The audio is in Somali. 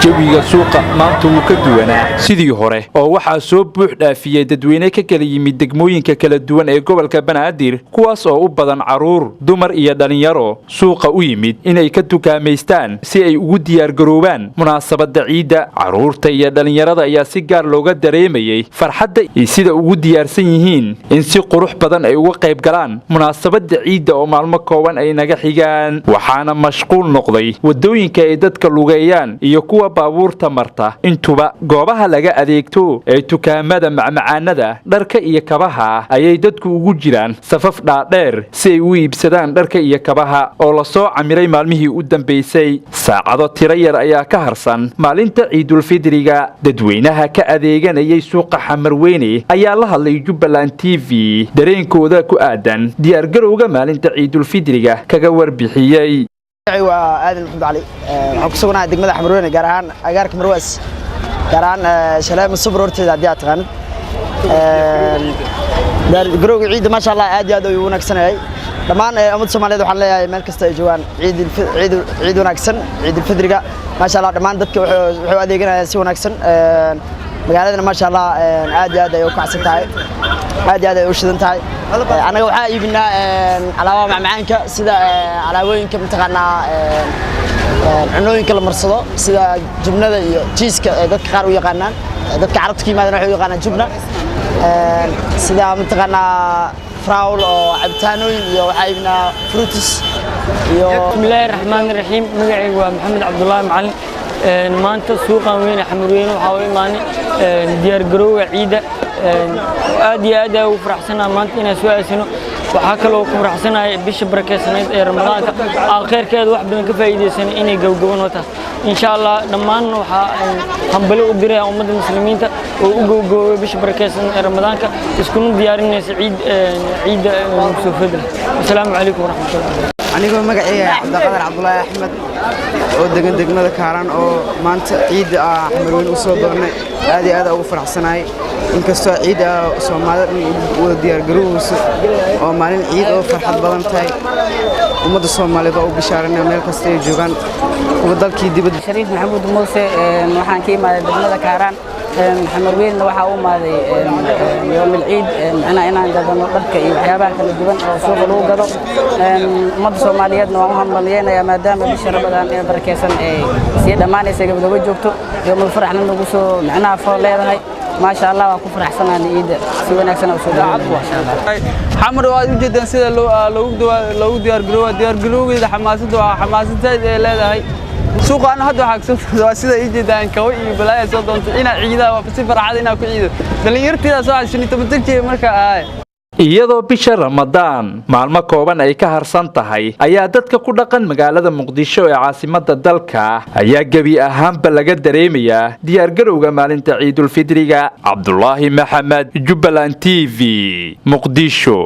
jawiga suuqa maanta wuu ka duwanaa sidii hore oo waxaa soo buux dhaafiyay dadweyne ka kala yimid degmooyinka kala duwan ee gobolka Banaadir kuwaas oo u badan caruur dumar iyo dhalinyaro suuqa u yimid inay ka dukaameystaan si ay ugu diyaar garoobaan munaasabada ciida caruurta iyo dhalinyarada ayaa si gaar looga dareemayay farxadda iyo sida ugu diyaarsan yihiin in si qurux badan ay uga qayb galaan munaasabada ciida oo maalmo kooban ay naga xigaan waxaana mashquul noqday wadooyinka ay dadka lugeeyaan iyo kuwa baabuurta marta intuba goobaha laga adeegto ee dukaamada macmacaanada dharka iyo kabaha ayay dadku ugu jiraan safaf dhaadheer si ay u iibsadaan dharka iyo kabaha oo la soo camiray maalmihii u dambeysay saacado tiro yar ayaa ka harsan maalinta ciidul fidriga dadweynaha ka adeeganayay suuqa Xamarweyne ayaa la hadlay Jubbaland TV dareenkooda ku aadan diyaar garowga maalinta ciidul fidriga kaga warbixiyay وآدم محمد علي حكسونا دقمة حمروني قرآن أجارك مروس قرآن شلام الصبر ورتي عديات غن جروج عيد ما شاء الله عادي هذا يونك سنة طبعا أمد سومالي دوحنا لي مركز تجوان عيد ونكسن عيد الفدرقة ما شاء الله طبعا دتك وحوادي جنا سوى نكسن مقالدنا ما شاء الله عادي هذا يوقع ستاي عادي هذا يوشدن تاي أنا وحا يبنا علاوة مع معانك سيدا علاوين كمتقنا عنوين كالمرصدة سيدا جبنة جيس دتك قارو يقانان دتك عرض كيما نحو يقانان جبنة سيدا متقنا فراول أو عبتانوين وحا يبنا فروتس بسم الله الرحمن الرحيم مقعي ومحمد عبد الله معلم maanta suuqa weyn Xamarweyne waxa uu imaanay diyaar garowga ciida aad iyo aad u faraxsanahay maanta inaan soo aasino waxa kale oo ku faraxsanahay bisha barakeysaneed ee Ramadaanka aakhirkeeda wax badan ka faa'iideysan inay gowgowan wata insha Allah dhammaan waxa hambali u diray ummadda muslimiinta oo u gowgoway bisha barakeysan ee Ramadaanka isku diyaarinaysa ciida soo fadlan assalaamu calaykum wa rahmatullahi anigoo magacayga Cabdiqaadir Cabdullaahi Axmed oo degan degmada Kaaraan oo maanta ciid Xamarweyne u soo doonay aad iyo aad ugu faraxsanahay inkastoo ciid Soomaalida wada diyaar garowayso oo maalin ciid oo farxad badan tahay ummadda Soomaalida oo bishaaranay meel kasta ay joogaan kuwa dalkii dibadda Shariif Maxamuud Muuse waxaan ka imaaday degmada Kaaraan Xamarweyne waxa uu maaday يوم العيد أنا عندنا ضرك وحيابان كانوا جبن أو سوق الوجدة مد سومالياتنا وهم مليانة يا مدام بشر بدن بركيسن سيد أمانة سيجب دوج جبتو يوم الفرح نقصو معنا فلا هاي ما شاء الله وكون فرح سنة العيد سوى نكسنا وسوى عطوة ما شاء الله حمر وايد جدا سيد لو ديار جلو إذا حماسة لا هاي سوق أنا هذا حكسب سيدا يجي دان كوي بلاي صوتهم إنا عيدا وفسفر عادنا كعيدا دليرتي ذا سؤال شنو تبتدي مركا iyadoo bisha Ramadaan maalmo kooban ay ka harsan tahay ayaa dadka ku dhaqan magaalada Muqdisho ee caasimadda dalka ayaa gabi ahaanba laga dareemayaa diyaar garowga maalinta Ciidul Fidriga Cabdullaahi Maxamed Jubbaland TV Muqdisho